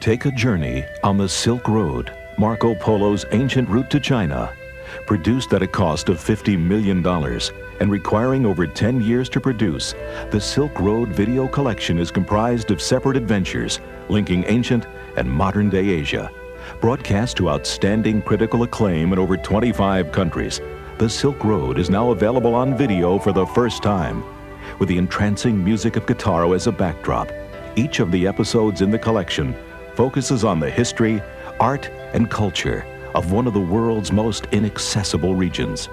Take a journey on the Silk Road, Marco Polo's ancient route to China. Produced at a cost of $50 million and requiring over 10 years to produce, the Silk Road video collection is comprised of separate adventures linking ancient and modern-day Asia. Broadcast to outstanding critical acclaim in over 25 countries, the Silk Road is now available on video for the first time. With the entrancing music of guitar as a backdrop, each of the episodes in the collection focuses on the history, art, and culture of one of the world's most inaccessible regions.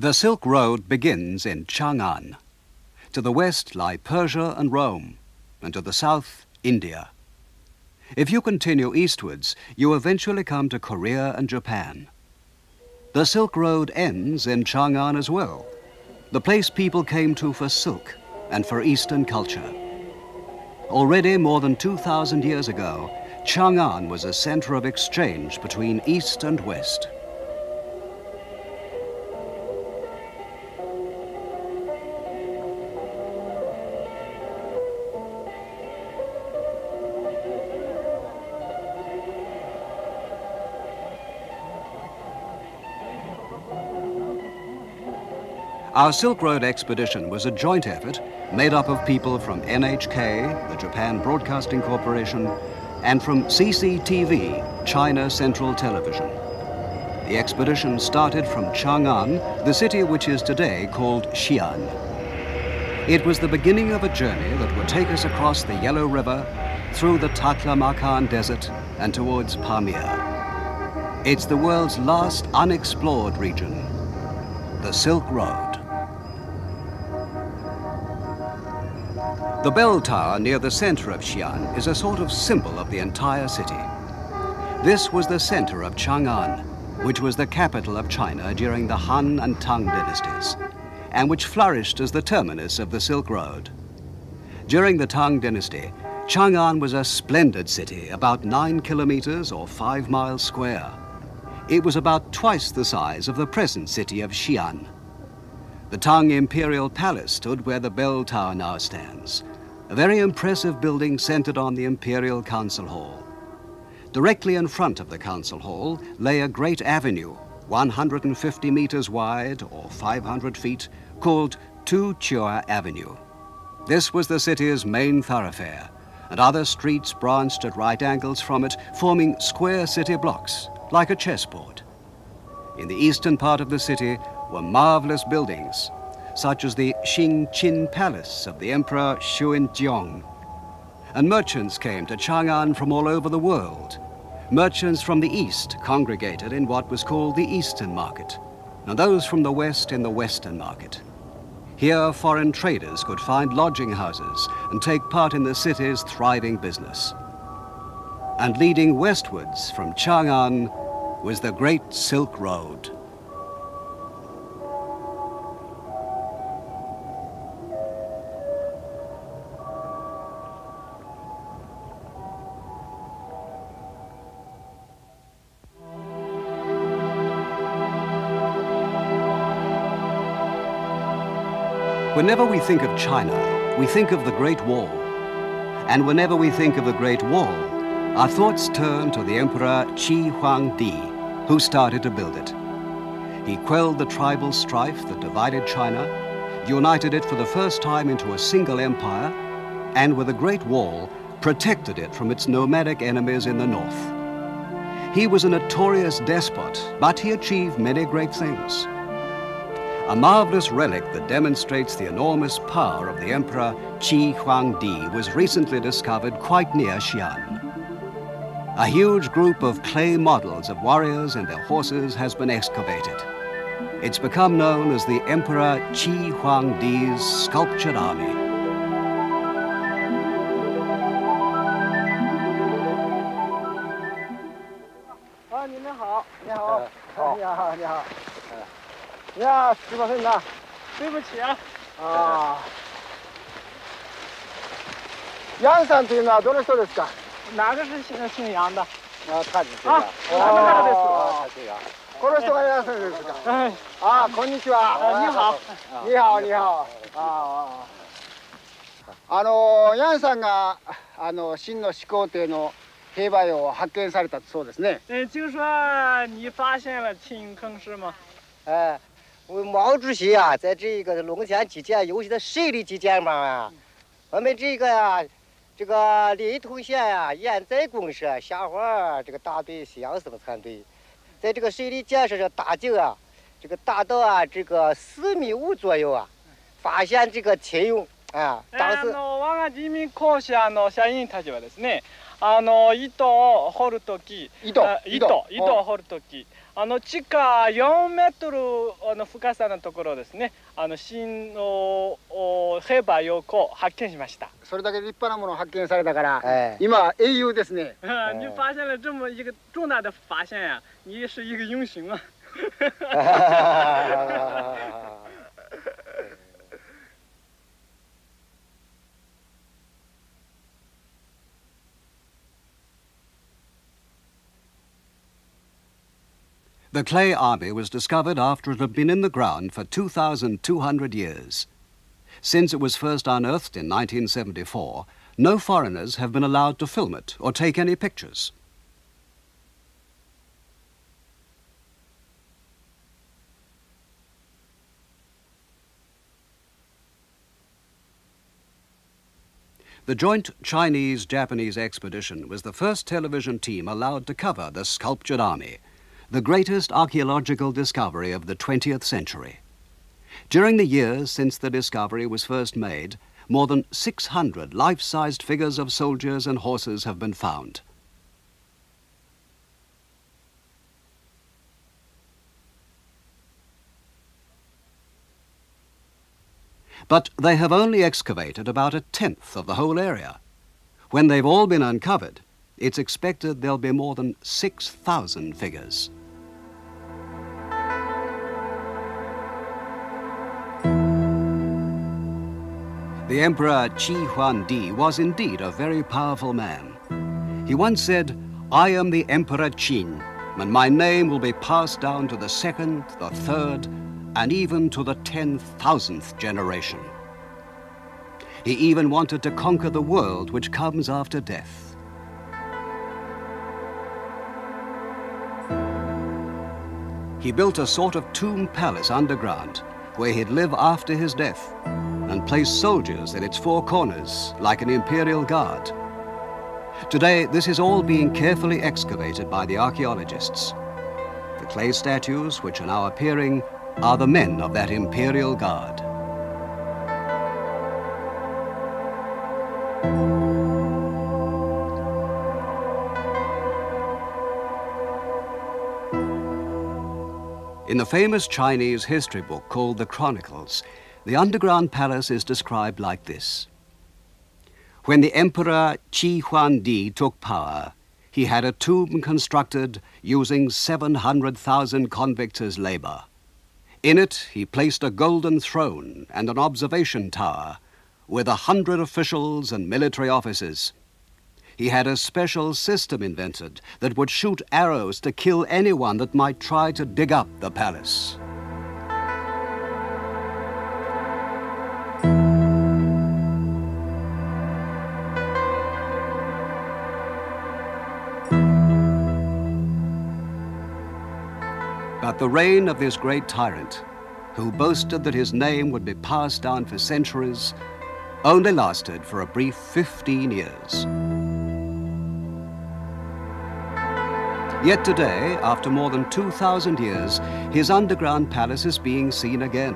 The Silk Road begins in Chang'an. To the west lie Persia and Rome, and to the south, India. If you continue eastwards, you eventually come to Korea and Japan. The Silk Road ends in Chang'an as well, the place people came to for silk and for Eastern culture. Already more than 2,000 years ago, Chang'an was a center of exchange between East and West. Our Silk Road expedition was a joint effort made up of people from NHK, the Japan Broadcasting Corporation, and from CCTV, China Central Television. The expedition started from Chang'an, the city which is today called Xi'an. It was the beginning of a journey that would take us across the Yellow River, through the Taklamakan Desert, and towards Pamir. It's the world's last unexplored region, the Silk Road. The bell tower near the center of Xi'an is a sort of symbol of the entire city. This was the center of Chang'an, which was the capital of China during the Han and Tang dynasties, and which flourished as the terminus of the Silk Road. During the Tang dynasty, Chang'an was a splendid city, about 9 kilometers or 5 miles square. It was about twice the size of the present city of Xi'an. The Tang Imperial Palace stood where the bell tower now stands, a very impressive building centered on the Imperial Council Hall. Directly in front of the Council Hall lay a great avenue, 150 meters wide or 500 feet, called Tu Chua Avenue. This was the city's main thoroughfare, and other streets branched at right angles from it, forming square city blocks, like a chessboard. In the eastern part of the city were marvelous buildings, such as the Qin Palace of the Emperor Xuanzong. And merchants came to Chang'an from all over the world. Merchants from the east congregated in what was called the Eastern Market, and those from the west in the Western Market. Here, foreign traders could find lodging houses and take part in the city's thriving business. And leading westwards from Chang'an was the Great Silk Road. Whenever we think of China, we think of the Great Wall. And whenever we think of the Great Wall, our thoughts turn to the Emperor Qi Huangdi, who started to build it. He quelled the tribal strife that divided China, united it for the first time into a single empire, and with the Great Wall, protected it from its nomadic enemies in the north. He was a notorious despot, but he achieved many great things. A marvelous relic that demonstrates the enormous power of the Emperor Qi Huangdi was recently discovered quite near Xi'an. A huge group of clay models of warriors and their horses has been excavated. It's become known as the Emperor Qi Huangdi's sculptured army. Yang さんというのはどの人ですか？哪个是姓杨的？他ですか？この人がヤンさんですか？あ、こんにちは。你好。你好、你好。ヤンさんが秦の始皇帝の兵馬俑を発見されたそうですね。听说你发现了秦坑是吗？毛主席啊，在这个龙泉基建尤其是水利基建方面，我们这个临潼县呀，堰载公社下环这个大队西洋生产队，在这个水利建设上打井啊，这个达到这个4.5米左右啊，发現这个秦俑啊。当時我が人民公社の社員たちはですね、糸を掘るとき、糸を掘るとき。地下4メートル深さのところですね、秦の兵馬俑を発見しました。それだけ立派なものを発見されたから、今英雄ですね。你发现了这么一个重大的发现呀，你是一个英雄啊。The clay army was discovered after it had been in the ground for 2,200 years. Since it was first unearthed in 1974, no foreigners have been allowed to film it or take any pictures. The joint Chinese-Japanese expedition was the first television team allowed to cover the sculptured army, the greatest archaeological discovery of the 20th century. During the years since the discovery was first made, more than 600 life-sized figures of soldiers and horses have been found. But they have only excavated about 1/10 of the whole area. When they've all been uncovered, it's expected there'll be more than 6,000 figures. The Emperor Qi Huangdi was indeed a very powerful man. He once said, "I am the Emperor Qin, and my name will be passed down to the 2nd, the 3rd, and even to the 10,000th generation." He even wanted to conquer the world which comes after death. He built a sort of tomb palace underground where he'd live after his death and place soldiers in its 4 corners like an imperial guard. Today, this is all being carefully excavated by the archaeologists. The clay statues which are now appearing are the men of that imperial guard. In the famous Chinese history book called the Chronicles, the underground palace is described like this. When the Emperor Qi Huangdi took power, he had a tomb constructed using 700,000 convicts as labor. In it, he placed a golden throne and an observation tower with 100 officials and military officers. He had a special system invented that would shoot arrows to kill anyone that might try to dig up the palace. But the reign of this great tyrant, who boasted that his name would be passed down for centuries, only lasted for a brief 15 years. Yet today, after more than 2,000 years, his underground palace is being seen again.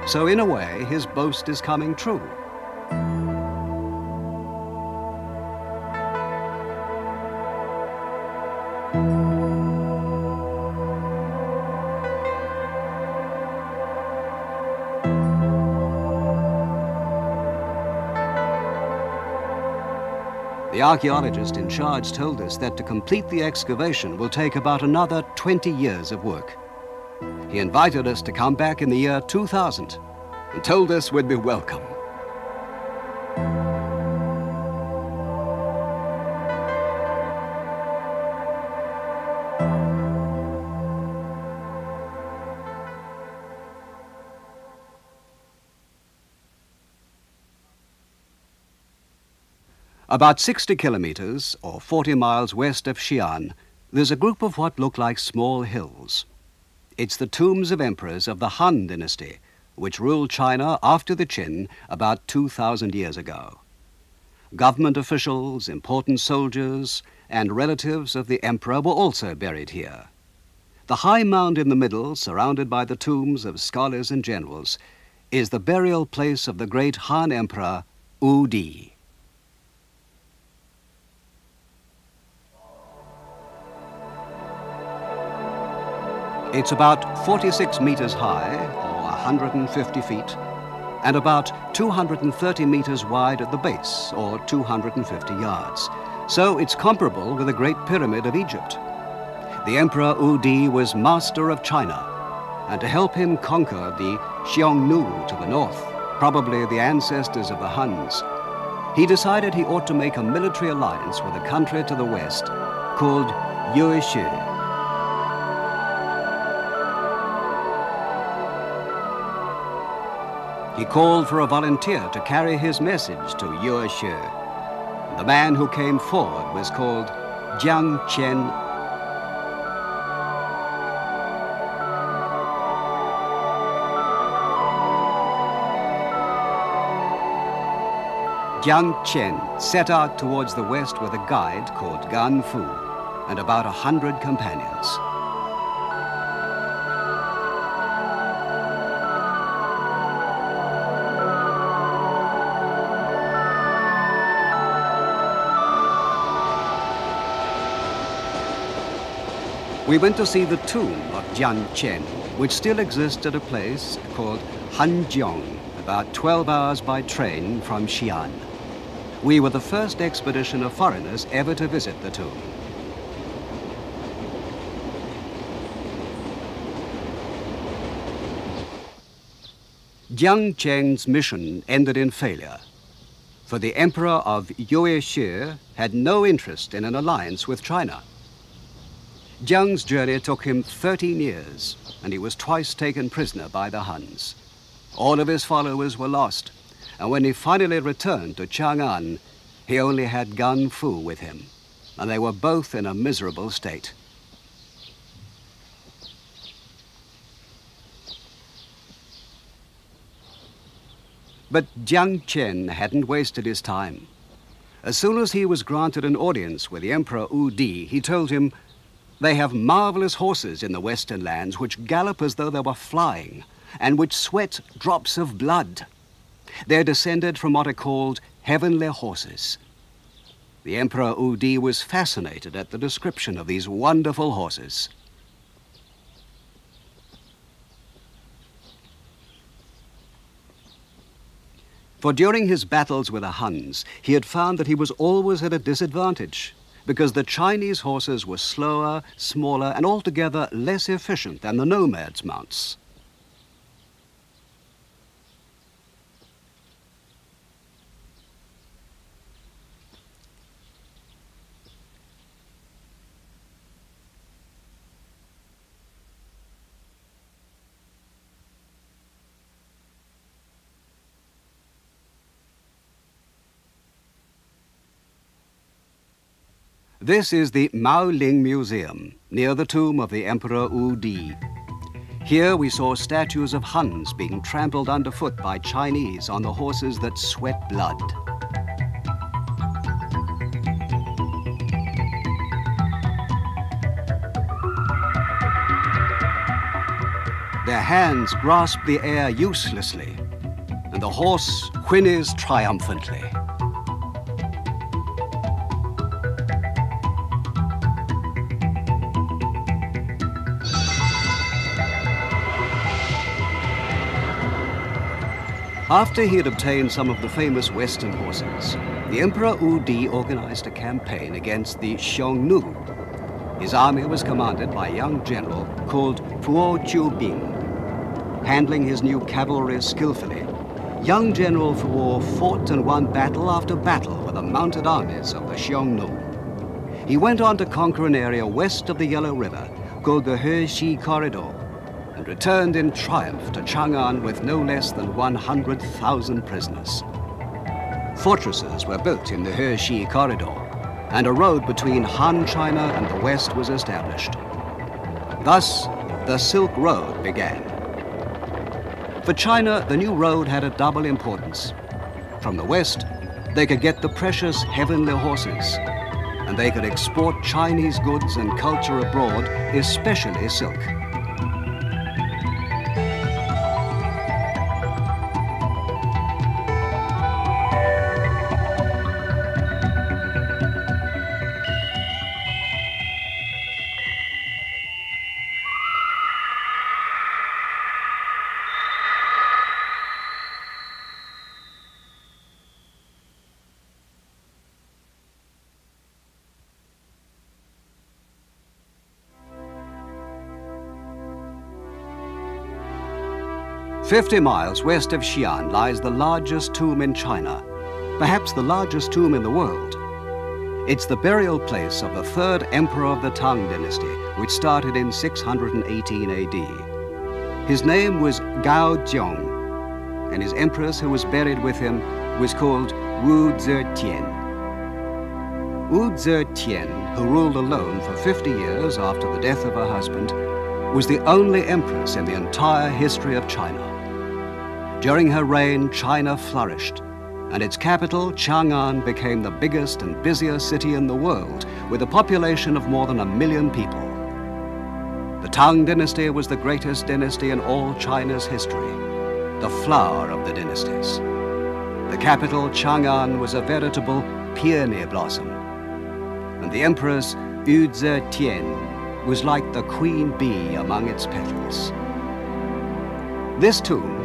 So in a way, his boast is coming true. The archaeologist in charge told us that to complete the excavation will take about another 20 years of work. He invited us to come back in the year 2000 and told us we'd be welcome. About 60 kilometers, or 40 miles west of Xi'an, there's a group of what look like small hills. It's the tombs of emperors of the Han dynasty, which ruled China after the Qin about 2,000 years ago. Government officials, important soldiers, and relatives of the emperor were also buried here. The high mound in the middle, surrounded by the tombs of scholars and generals, is the burial place of the great Han emperor, Wu Di. It's about 46 meters high, or 150 feet, and about 230 meters wide at the base, or 250 yards. So it's comparable with the Great Pyramid of Egypt. The Emperor Wu Di was master of China, and to help him conquer the Xiongnu to the north, probably the ancestors of the Huns, he decided he ought to make a military alliance with a country to the west called Yuezhi. He called for a volunteer to carry his message to Yuezhi. The man who came forward was called Chang. Chang set out towards the west with a guide called Gan Fu and about 100 companions. We went to see the tomb of Chang, which still exists at a place called Hanjiang, about 12 hours by train from Xi'an. We were the first expedition of foreigners ever to visit the tomb. Chang's mission ended in failure, for the emperor of Yuezhi had no interest in an alliance with China. Chang's journey took him 13 years, and he was twice taken prisoner by the Huns. All of his followers were lost, and when he finally returned to Chang'an, he only had Gan Fu with him, and they were both in a miserable state. But Chang hadn't wasted his time. As soon as he was granted an audience with the Emperor Wu Di, he told him, "They have marvelous horses in the western lands which gallop as though they were flying and which sweat drops of blood. They're descended from what are called heavenly horses." The Emperor Wu Di was fascinated at the description of these wonderful horses. For during his battles with the Huns, he had found that he was always at a disadvantage because the Chinese horses were slower, smaller, and altogether less efficient than the nomads' mounts. This is the Maoling Museum, near the tomb of the Emperor Wu Di. Here we saw statues of Huns being trampled underfoot by Chinese on the horses that sweat blood. Their hands grasp the air uselessly, and the horse whinnies triumphantly. After he had obtained some of the famous Western horses, the Emperor Wu Di organized a campaign against the Xiongnu. His army was commanded by a young general called Fuo Jiubing. Handling his new cavalry skillfully, young General Fuo fought and won battle after battle with the mounted armies of the Xiongnu. He went on to conquer an area west of the Yellow River called the Hexi Corridor, and returned in triumph to Chang'an with no less than 100,000 prisoners. Fortresses were built in the Hexi Corridor, and a road between Han China and the West was established. Thus, the Silk Road began. For China, the new road had a double importance. From the West, they could get the precious heavenly horses, and they could export Chinese goods and culture abroad, especially silk. "50 miles west of Xi'an lies the largest tomb in China, perhaps the largest tomb in the world. It's the burial place of the third emperor of the Tang dynasty, which started in 618 AD. His name was Gao Zhong, and his empress who was buried with him was called Wu Zetian. Wu Zetian, who ruled alone for 50 years after the death of her husband, was the only empress in the entire history of China. During her reign, China flourished, and its capital, Chang'an, became the biggest and busiest city in the world, with a population of more than 1 million people. The Tang dynasty was the greatest dynasty in all China's history, the flower of the dynasties. The capital, Chang'an, was a veritable peony blossom, and the empress, Wu Zetian, was like the queen bee among its petals. This tomb,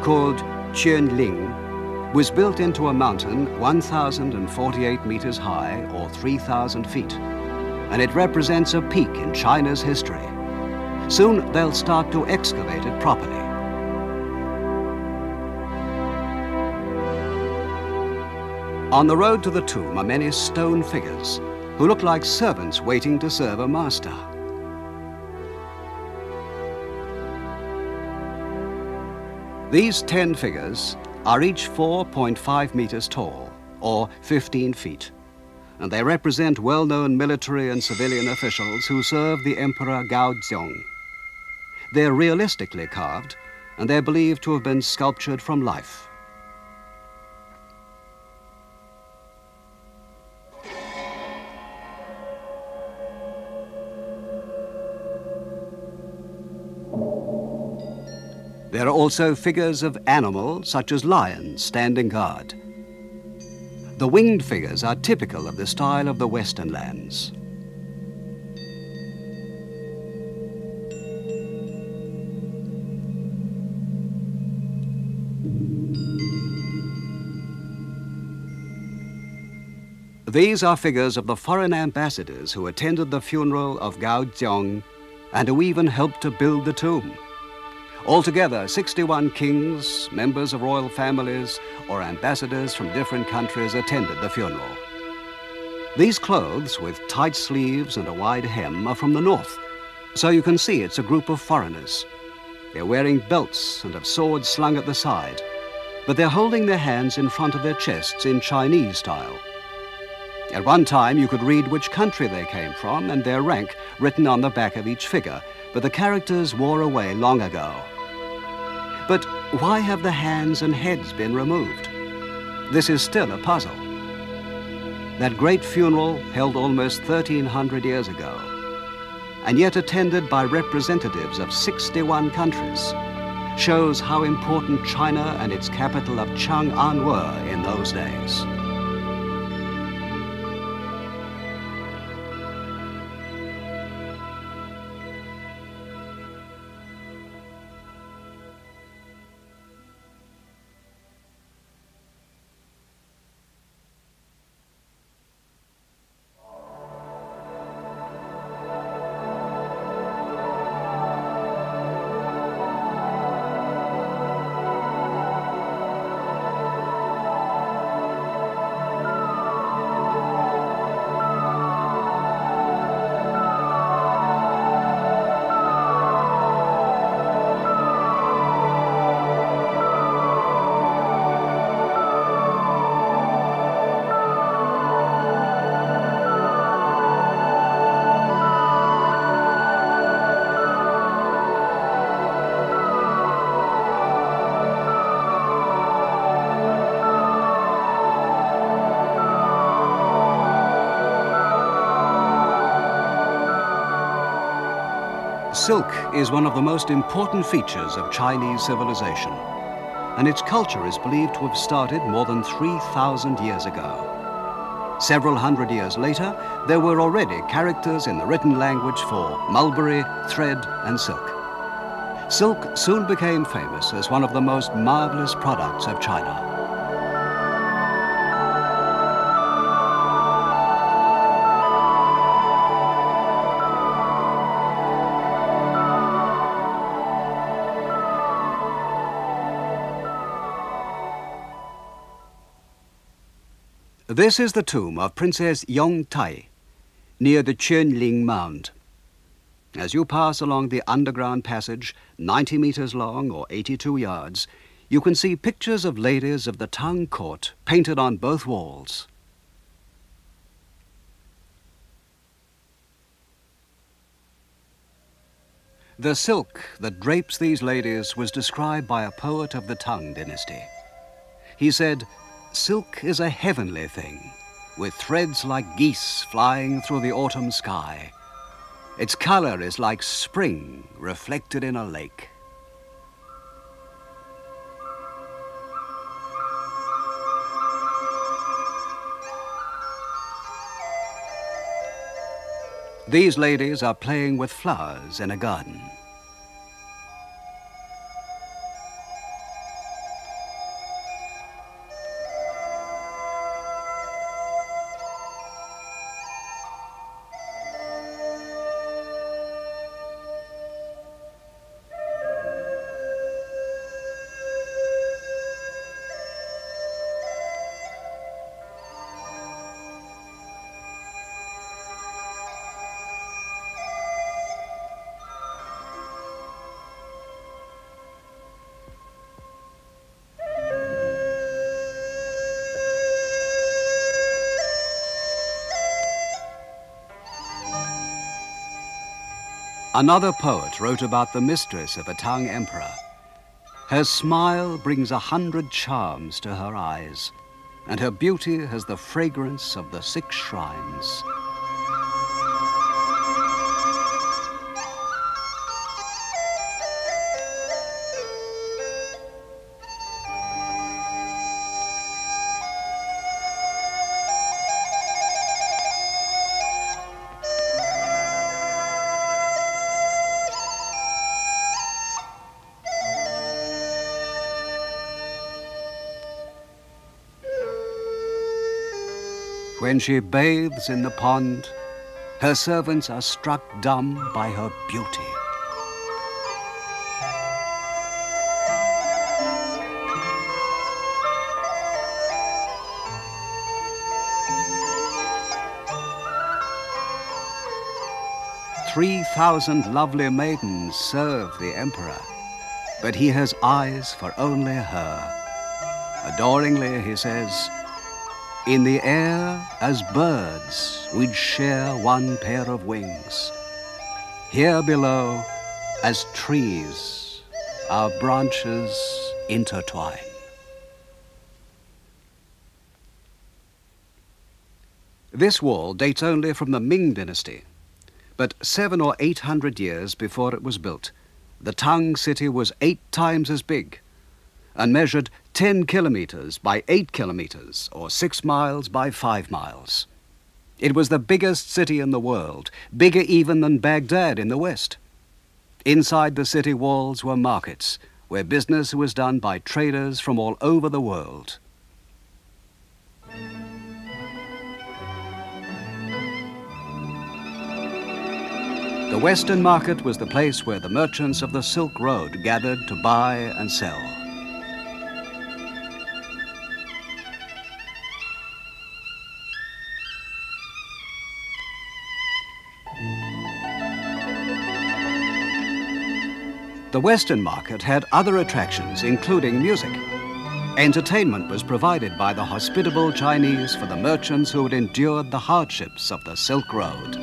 called Qianling, was built into a mountain 1,048 meters high, or 3,000 feet, and it represents a peak in China's history. Soon they'll start to excavate it properly. On the road to the tomb are many stone figures who look like servants waiting to serve a master. These 10 figures are each 4.5 meters tall, or 15 feet, and they represent well-known military and civilian officials who served the Emperor Gaozong. They're realistically carved, and they're believed to have been sculptured from life. There are also figures of animals such as lions standing guard. The winged figures are typical of the style of the Western lands. These are figures of the foreign ambassadors who attended the funeral of Gao Zhong and who even helped to build the tomb. Altogether, 61 kings, members of royal families, or ambassadors from different countries attended the funeral. These clothes, with tight sleeves and a wide hem, are from the north, so you can see it's a group of foreigners. They're wearing belts and have swords slung at the side, but they're holding their hands in front of their chests in Chinese style. At one time, you could read which country they came from and their rank written on the back of each figure, but the characters wore away long ago. But why have the hands and heads been removed? This is still a puzzle. That great funeral, held almost 1,300 years ago, and yet attended by representatives of 61 countries, shows how important China and its capital of Chang'an were in those days. Silk is one of the most important features of Chinese civilization, and its culture is believed to have started more than 3,000 years ago. Several hundred years later, there were already characters in the written language for mulberry, thread, and silk. Silk soon became famous as one of the most marvelous products of China. This is the tomb of Princess Yong Tai, near the Quanling Mound. As you pass along the underground passage, 90 meters long or 82 yards, you can see pictures of ladies of the Tang court painted on both walls. The silk that drapes these ladies was described by a poet of the Tang dynasty. He said, "Silk is a heavenly thing, with threads like geese flying through the autumn sky. Its color is like spring reflected in a lake." These ladies are playing with flowers in a garden. Another poet wrote about the mistress of a Tang emperor. Her smile brings 100 charms to her eyes, and her beauty has the fragrance of the 6 shrines. when she bathes in the pond, her servants are struck dumb by her beauty. "3,000 lovely maidens serve the emperor, but he has eyes for only her." Adoringly he says, "In the air as birds we'd share one pair of wings. Here below as trees our branches intertwine." This wall dates only from the Ming dynasty, but 700 or 800 years before it was built, the Tang city was 8 times as big and measured 10 kilometers by 8 kilometers, or 6 miles by 5 miles. It was the biggest city in the world, bigger even than Baghdad in the west. Inside the city walls were markets, where business was done by traders from all over the world. The Western market was the place where the merchants of the Silk Road gathered to buy and sell. The Western market had other attractions, including music. Entertainment was provided by the hospitable Chinese for the merchants who had endured the hardships of the Silk Road.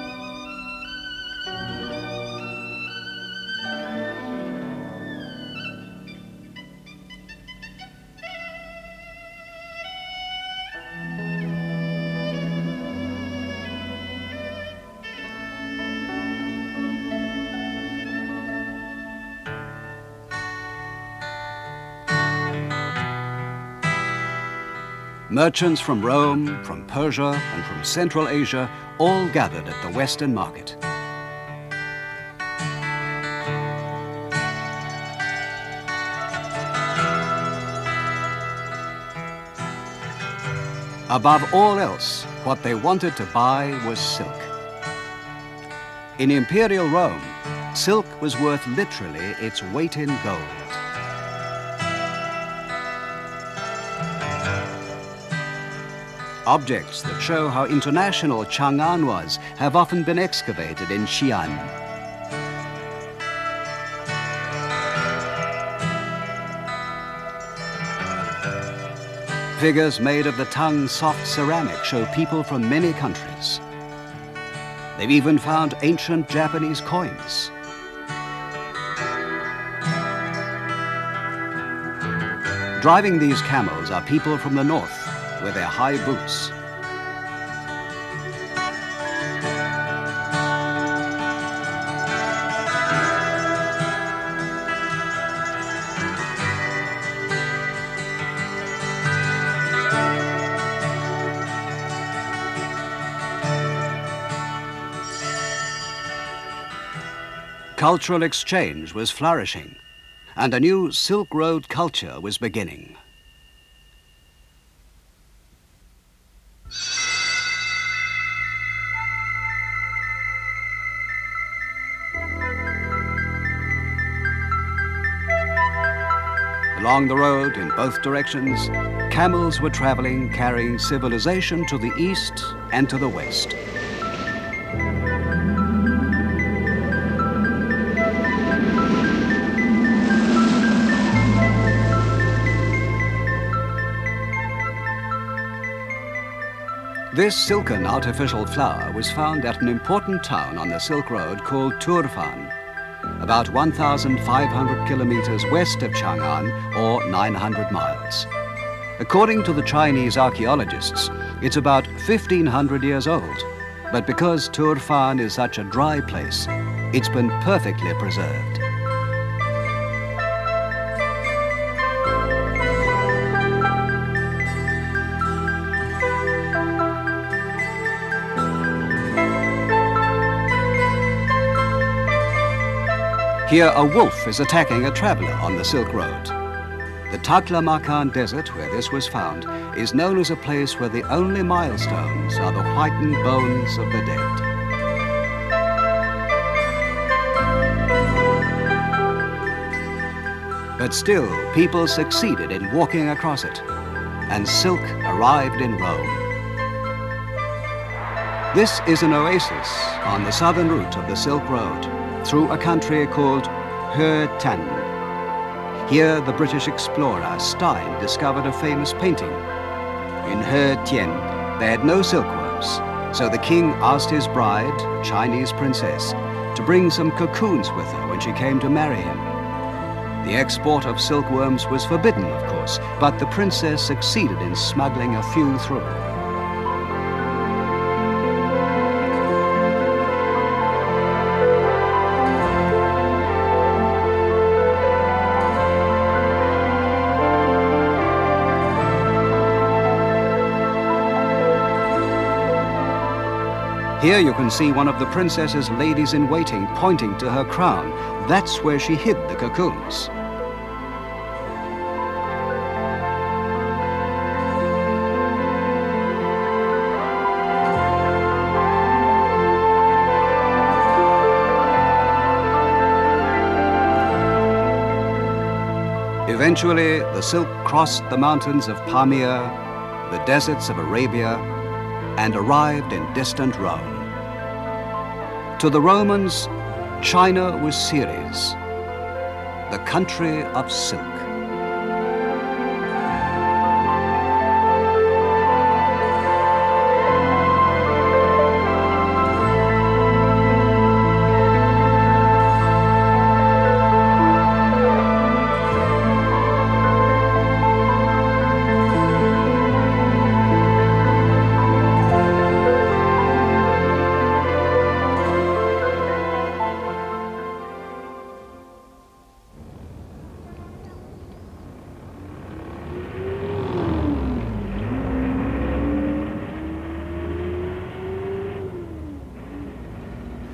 Merchants from Rome, from Persia, and from Central Asia all gathered at the Western market. Above all else, what they wanted to buy was silk. In imperial Rome, silk was worth literally its weight in gold. Objects that show how international Chang'an was have often been excavated in Xi'an. Figures made of the Tang soft ceramic show people from many countries. They've even found ancient Japanese coins. Driving these camels are people from the north with their high boots. Cultural exchange was flourishing, and a new Silk Road culture was beginning. Along the road, in both directions, camels were traveling, carrying civilization to the east and to the west. This silken artificial flower was found at an important town on the Silk Road called Turfan, about 1,500 kilometers west of Chang'an, or 900 miles. According to the Chinese archaeologists, it's about 1,500 years old, but because Turfan is such a dry place, it's been perfectly preserved. Here a wolf is attacking a traveler on the Silk Road. The Taklamakan Desert, where this was found, is known as a place where the only milestones are the whitened bones of the dead. But still, people succeeded in walking across it, and silk arrived in Rome. This is an oasis on the southern route of the Silk Road, through a country called He Tan. Here, the British explorer Stein discovered a famous painting. In He Tien, they had no silkworms, so the king asked his bride, a Chinese princess, to bring some cocoons with her when she came to marry him. The export of silkworms was forbidden, of course, but the princess succeeded in smuggling a few through. Here you can see one of the princess's ladies-in-waiting pointing to her crown. That's where she hid the cocoons. Eventually, the silk crossed the mountains of Pamir, the deserts of Arabia, and arrived in distant Rome. To the Romans, China was Ceres, the country of silk.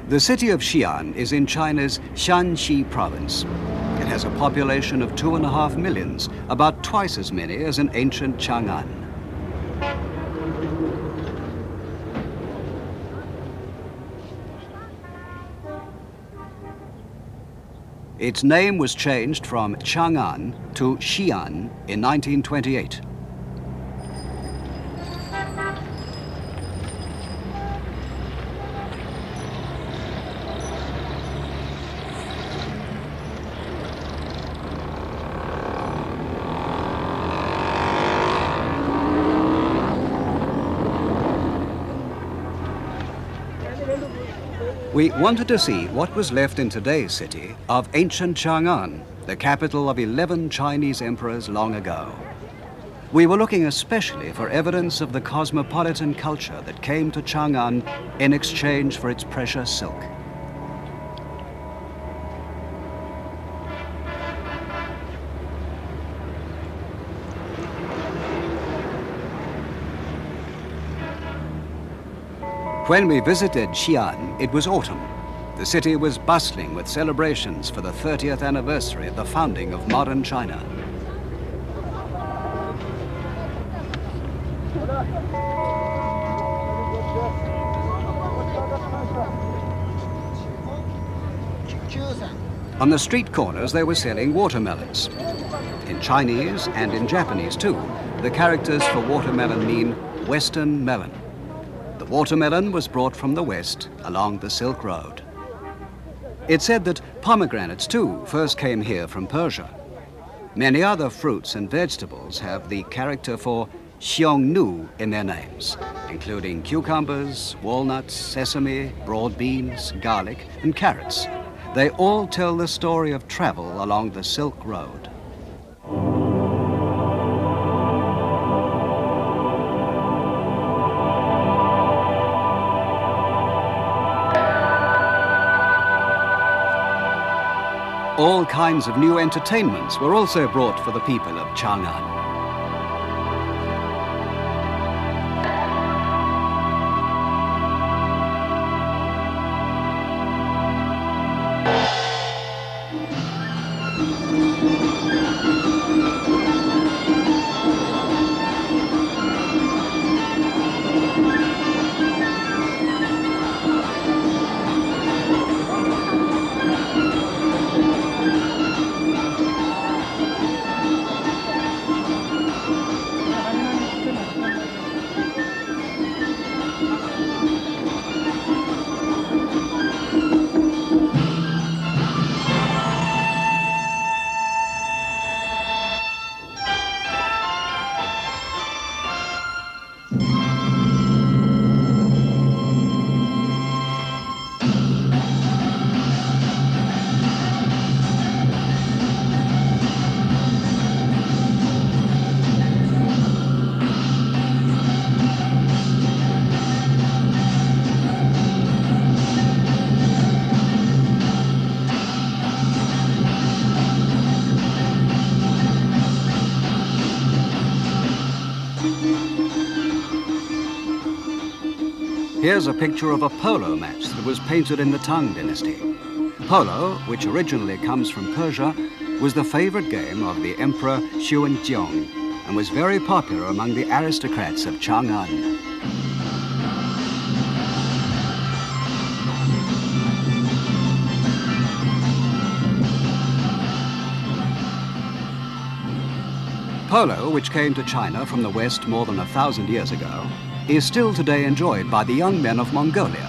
The city of Xi'an is in China's Shanxi province. It has a population of 2.5 million, about twice as many as in ancient Chang'an. Its name was changed from Chang'an to Xi'an in 1928. We wanted to see what was left in today's city of ancient Chang'an, the capital of 11 Chinese emperors long ago. We were looking especially for evidence of the cosmopolitan culture that came to Chang'an in exchange for its precious silk. When we visited Xi'an, it was autumn. The city was bustling with celebrations for the 30th anniversary of the founding of modern China. On the street corners, they were selling watermelons. In Chinese and in Japanese, too, the characters for watermelon mean Western melon. The watermelon was brought from the west along the Silk Road. It's said that pomegranates, too, first came here from Persia. Many other fruits and vegetables have the character for xiongnu in their names, including cucumbers, walnuts, sesame, broad beans, garlic, and carrots. They all tell the story of travel along the Silk Road. All kinds of new entertainments were also brought for the people of Chang'an. Here's a picture of a polo match that was painted in the Tang dynasty. Polo, which originally comes from Persia, was the favorite game of the Emperor Xuanzong and was very popular among the aristocrats of Chang'an. Polo, which came to China from the West more than 1,000 years ago, is still today enjoyed by the young men of Mongolia.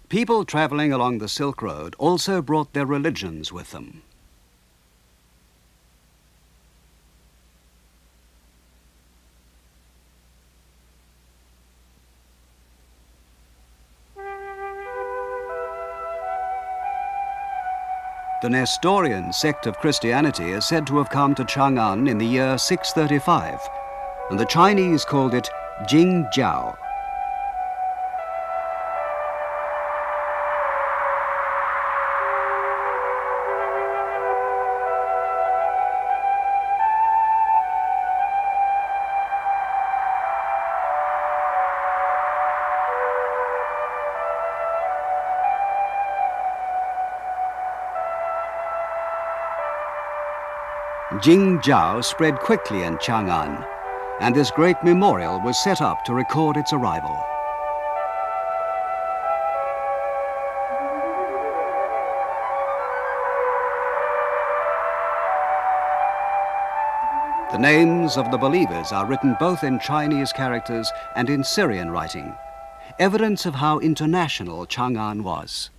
People traveling along the Silk Road also brought their religions with them. The Nestorian sect of Christianity is said to have come to Chang'an in the year 635, and the Chinese called it Jingjiao. Jingjiao spread quickly in Chang'an, and this great memorial was set up to record its arrival. The names of the believers are written both in Chinese characters and in Syrian writing, evidence of how international Chang'an was.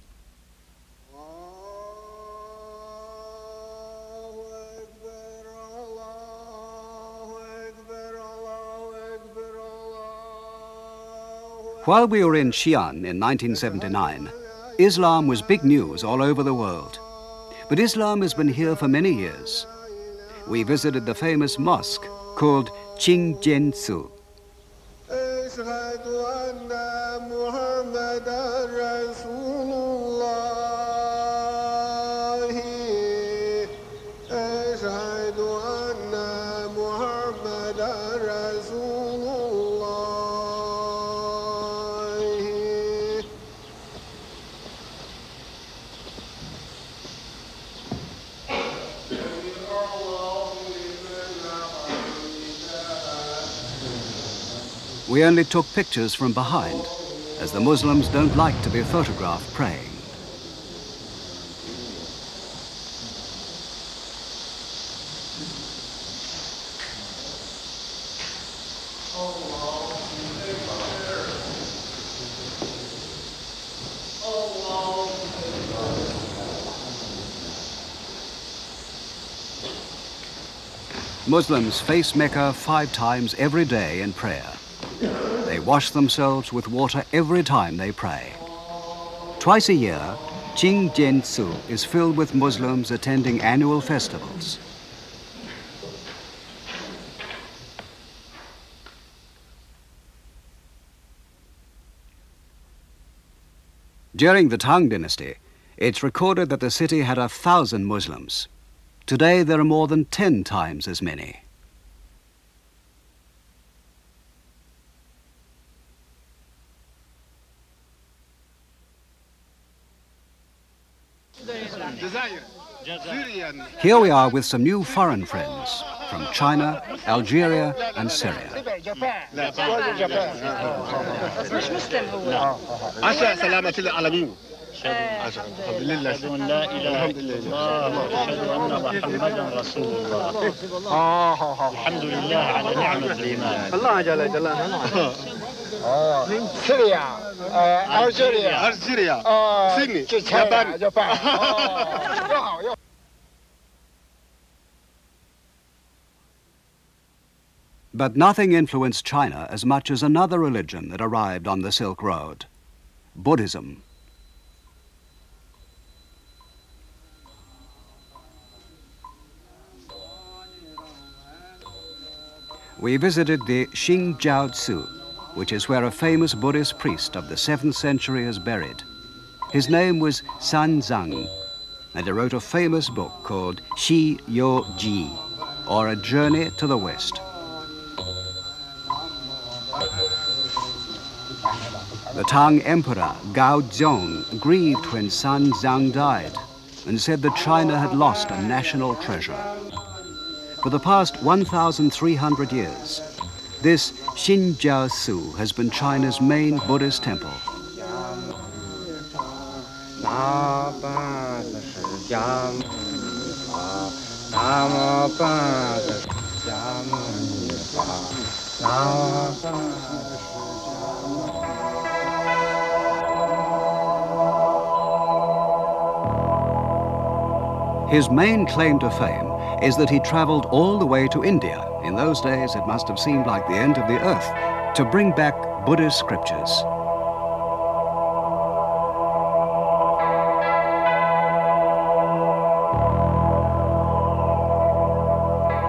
While we were in Xi'an in 1979, Islam was big news all over the world. But Islam has been here for many years. We visited the famous mosque called Qingjiansu. We only took pictures from behind, as the Muslims don't like to be photographed praying. Muslims face Mecca 5 times every day in prayer. They wash themselves with water every time they pray. Twice a year, Qingjiansu is filled with Muslims attending annual festivals. During the Tang dynasty, it's recorded that the city had 1,000 Muslims. Today, there are more than 10 times as many. Here we are with some new foreign friends from China, Algeria and Syria. Syria, Algeria, Sydney, Japan. But nothing influenced China as much as another religion that arrived on the Silk Road, Buddhism. We visited the Xingjiao Tzu, which is where a famous Buddhist priest of the 7th century is buried. His name was San Zhang, and he wrote a famous book called Xi Yo Ji, or A Journey to the West. The Tang Emperor Gao Zhong grieved when San Zhang died and said that China had lost a national treasure. For the past 1,300 years, this Xinjiaosu has been China's main Buddhist temple. His main claim to fame is that he traveled all the way to India. In those days, it must have seemed like the end of the earth, to bring back Buddhist scriptures.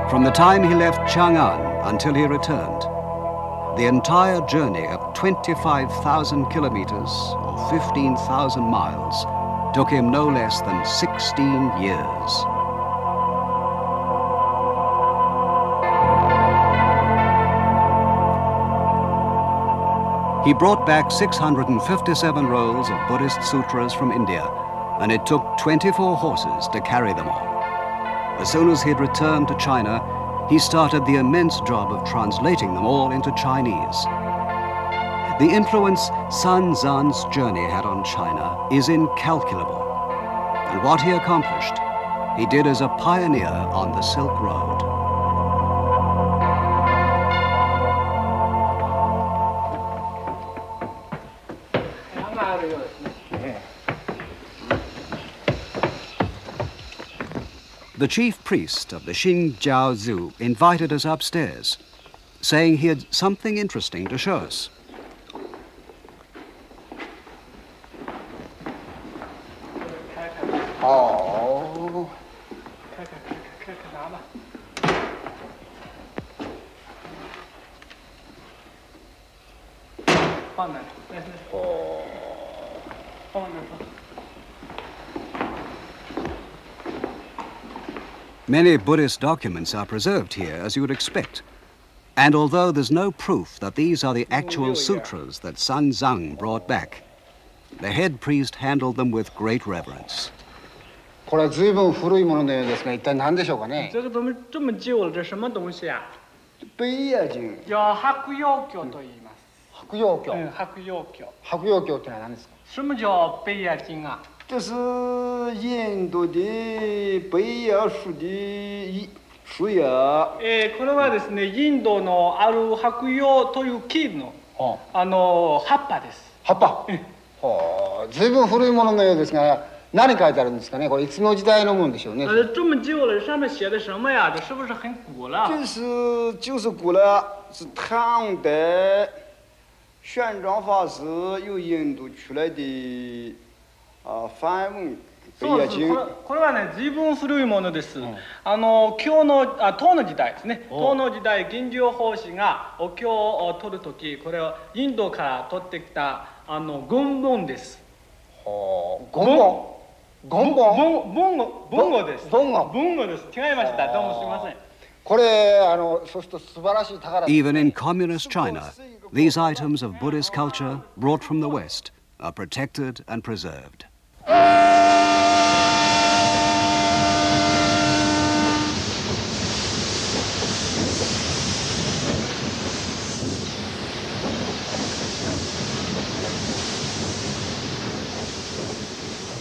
From the time he left Chang'an until he returned, the entire journey of 25,000 kilometers or 15,000 miles took him no less than 16 years. He brought back 657 rolls of Buddhist sutras from India, and it took 24 horses to carry them all. As soon as he'd returned to China, he started the immense job of translating them all into Chinese. The influence San Zhan's journey had on China is incalculable, and what he accomplished, he did as a pioneer on the Silk Road. The chief priest of the Xinjiaozu invited us upstairs, saying he had something interesting to show us. Oh. Many Buddhist documents are preserved here, as you would expect. And although there's no proof that these are the actual sutras that San Zhang brought back, the head priest handled them with great reverence. これは随分古いもののようですが、一体何でしょうかね。这个怎么这么旧了？这什么东西啊？北野经。叫白曜経と言います。白曜経。白曜経。白曜経ってのは何ですか。什么叫北野经啊？这是印度的北野树的树叶。これはですね、インドのある白葉という木の葉っぱです。葉っぱ。随分古いもののようですが、何書いてあるんですかね。これいつの時代のものでしょうね。这么旧了，上面写的什么呀？这是不是很古了？就是古了，是唐代玄奘法师由印度出来的梵文。そうです。これはね、随分古いものです。唐の時代ですね。唐の時代、玄奘法師がお経を取るとき、これをインドから取ってきた言文です。言語です。文語です。違いました。どうもすみません。これそうすると素晴らしい宝。Even in communist China, these items of Buddhist culture brought from the West are protected and preserved.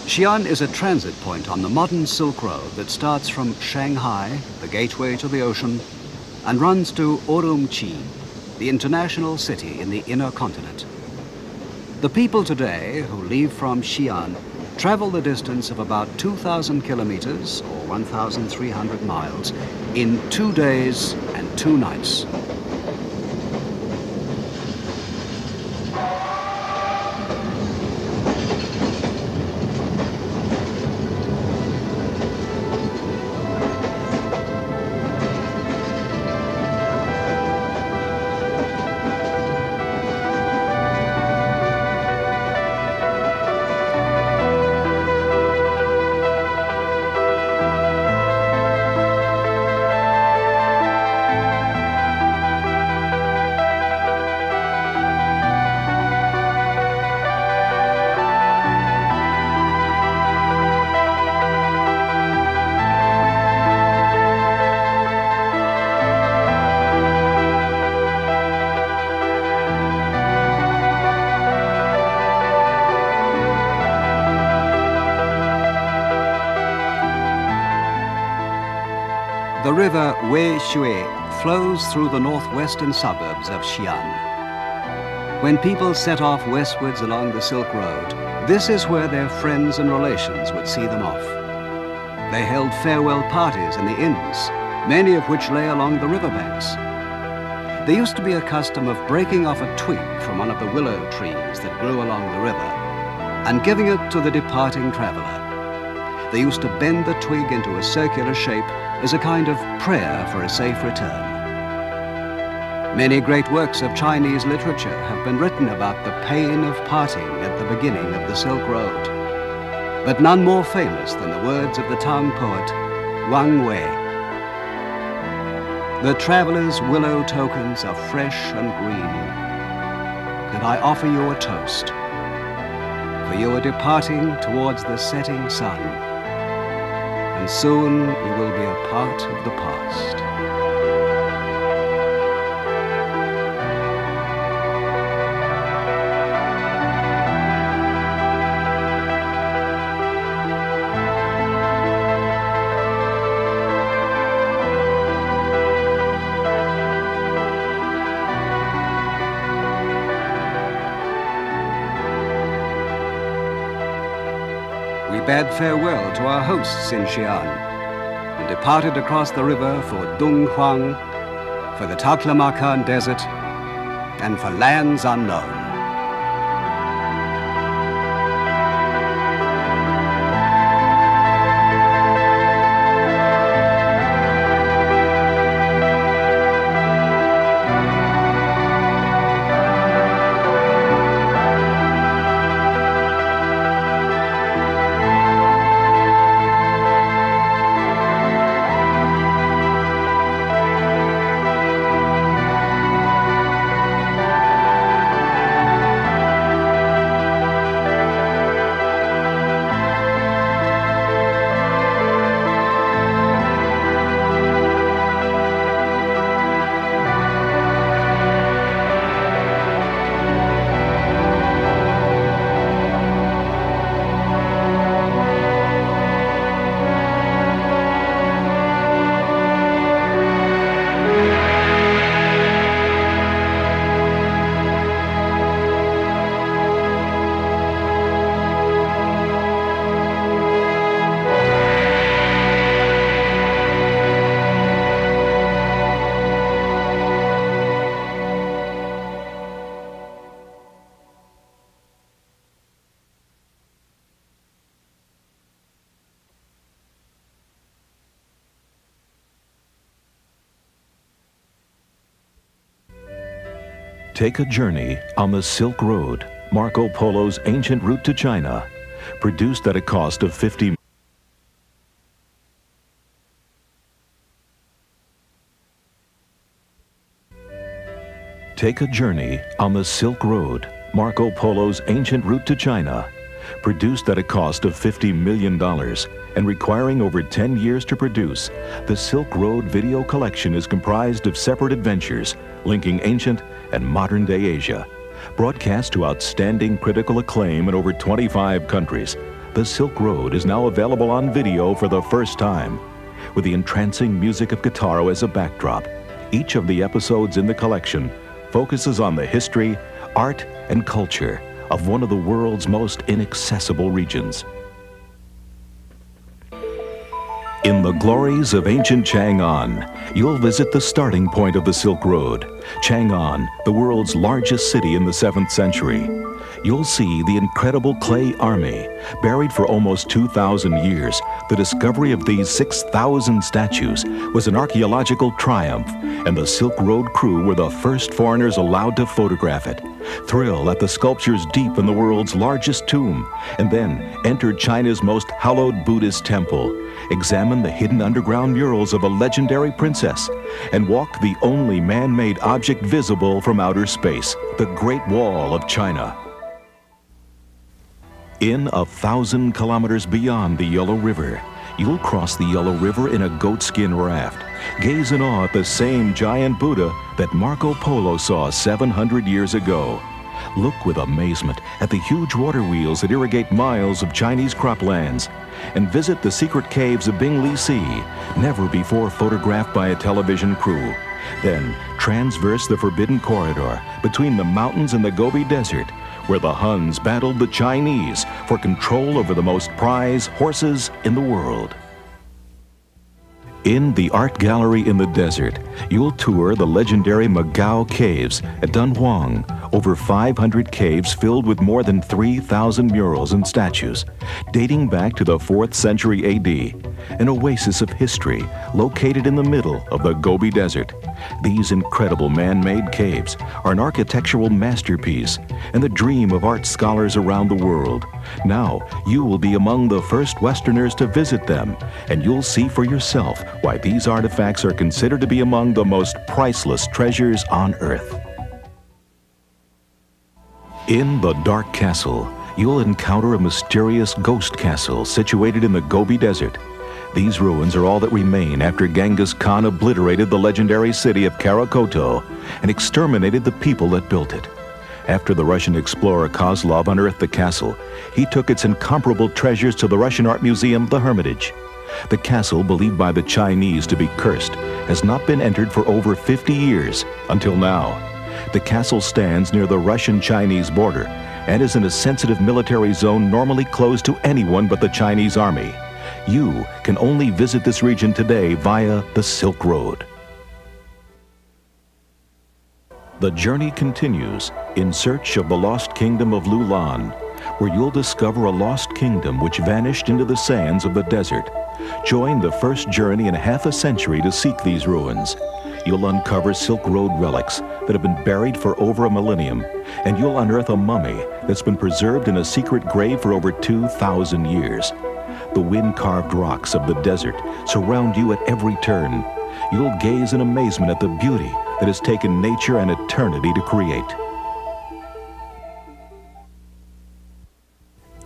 Xi'an is a transit point on the modern Silk Road that starts from Shanghai, the gateway to the ocean, and runs to Urumqi, the international city in the inner continent. The people today who leave from Xi'an travel the distance of about 2,000 kilometers, or 1,300 miles, in 2 days and 2 nights. The river Wei Shui flows through the northwestern suburbs of Xi'an. When people set off westwards along the Silk Road, this is where their friends and relations would see them off. They held farewell parties in the inns, many of which lay along the riverbanks. There used to be a custom of breaking off a twig from one of the willow trees that grew along the river and giving it to the departing traveler. They used to bend the twig into a circular shape as a kind of prayer for a safe return. Many great works of Chinese literature have been written about the pain of parting at the beginning of the Silk Road, but none more famous than the words of the Tang poet Wang Wei. The traveler's willow tokens are fresh and green, and I offer you a toast, for you are departing towards the setting sun, and soon you will be a part of the past. We bade farewell to our hosts in Xi'an and departed across the river for Donghuang, for the Taklamakan Desert, and for lands unknown. Take a journey on the Silk Road, Marco Polo's ancient route to China, produced at a cost of $50 million. Take a journey on the Silk Road, Marco Polo's ancient route to China, produced at a cost of $50 million and requiring over 10 years to produce. The Silk Road video collection is comprised of separate adventures linking ancient and modern-day Asia. Broadcast to outstanding critical acclaim in over 25 countries, The Silk Road is now available on video for the first time. With the entrancing music of Guitarro as a backdrop, each of the episodes in the collection focuses on the history, art, and culture of one of the world's most inaccessible regions. In the glories of ancient Chang'an, you'll visit the starting point of the Silk Road, Chang'an, the world's largest city in the 7th century. You'll see the incredible clay army, buried for almost 2,000 years. The discovery of these 6,000 statues was an archaeological triumph, and the Silk Road crew were the first foreigners allowed to photograph it. Thrill at the sculptures deep in the world's largest tomb, and then enter China's most hallowed Buddhist temple. Examine the hidden underground murals of a legendary princess, and walk the only man-made object visible from outer space, the Great Wall of China. In 1,000 kilometers beyond the Yellow River, you'll cross the Yellow River in a goatskin raft. Gaze in awe at the same giant Buddha that Marco Polo saw 700 years ago. Look with amazement at the huge water wheels that irrigate miles of Chinese croplands. and visit the secret caves of Bingli Sea, never before photographed by a television crew. Then transverse the forbidden corridor between the mountains and the Gobi Desert, where the Huns battled the Chinese for control over the most prized horses in the world. In the art gallery in the desert, you'll tour the legendary Magao Caves at Dunhuang, over 500 caves filled with more than 3,000 murals and statues, dating back to the 4th century AD, an oasis of history located in the middle of the Gobi Desert. These incredible man-made caves are an architectural masterpiece and the dream of art scholars around the world. Now, you will be among the first Westerners to visit them, and you'll see for yourself why these artifacts are considered to be among the most priceless treasures on Earth. In the Dark Castle, you'll encounter a mysterious ghost castle situated in the Gobi Desert. These ruins are all that remain after Genghis Khan obliterated the legendary city of Karakoto and exterminated the people that built it. After the Russian explorer Kozlov unearthed the castle, he took its incomparable treasures to the Russian art museum, the Hermitage. The castle, believed by the Chinese to be cursed, has not been entered for over 50 years until now. The castle stands near the Russian-Chinese border and is in a sensitive military zone normally closed to anyone but the Chinese army. You can only visit this region today via the Silk Road. The journey continues in search of the lost kingdom of Lulan, where you'll discover a lost kingdom which vanished into the sands of the desert. Join the first journey in half a century to seek these ruins. You'll uncover Silk Road relics that have been buried for over a millennium, and you'll unearth a mummy that's been preserved in a secret grave for over 2,000 years. The wind-carved rocks of the desert surround you at every turn. You'll gaze in amazement at the beauty that has taken nature and eternity to create.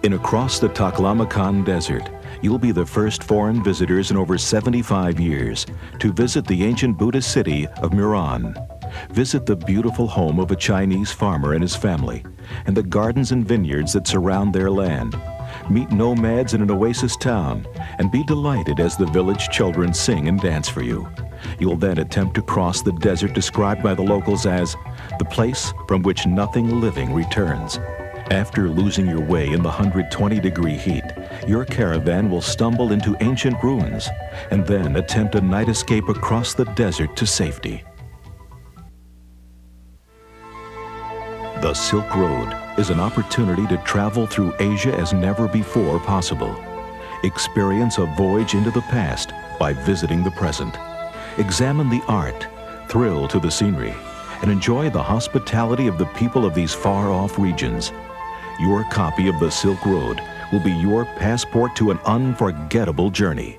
In across the Taklamakan Desert, you'll be the first foreign visitors in over 75 years to visit the ancient Buddhist city of Muran. Visit the beautiful home of a Chinese farmer and his family, and the gardens and vineyards that surround their land. Meet nomads in an oasis town, and be delighted as the village children sing and dance for you. You'll then attempt to cross the desert described by the locals as the place from which nothing living returns. After losing your way in the 120-degree heat, your caravan will stumble into ancient ruins and then attempt a night escape across the desert to safety. The Silk Road is an opportunity to travel through Asia as never before possible. Experience a voyage into the past by visiting the present. Examine the art, thrill to the scenery, and enjoy the hospitality of the people of these far-off regions. Your copy of the Silk Road will be your passport to an unforgettable journey.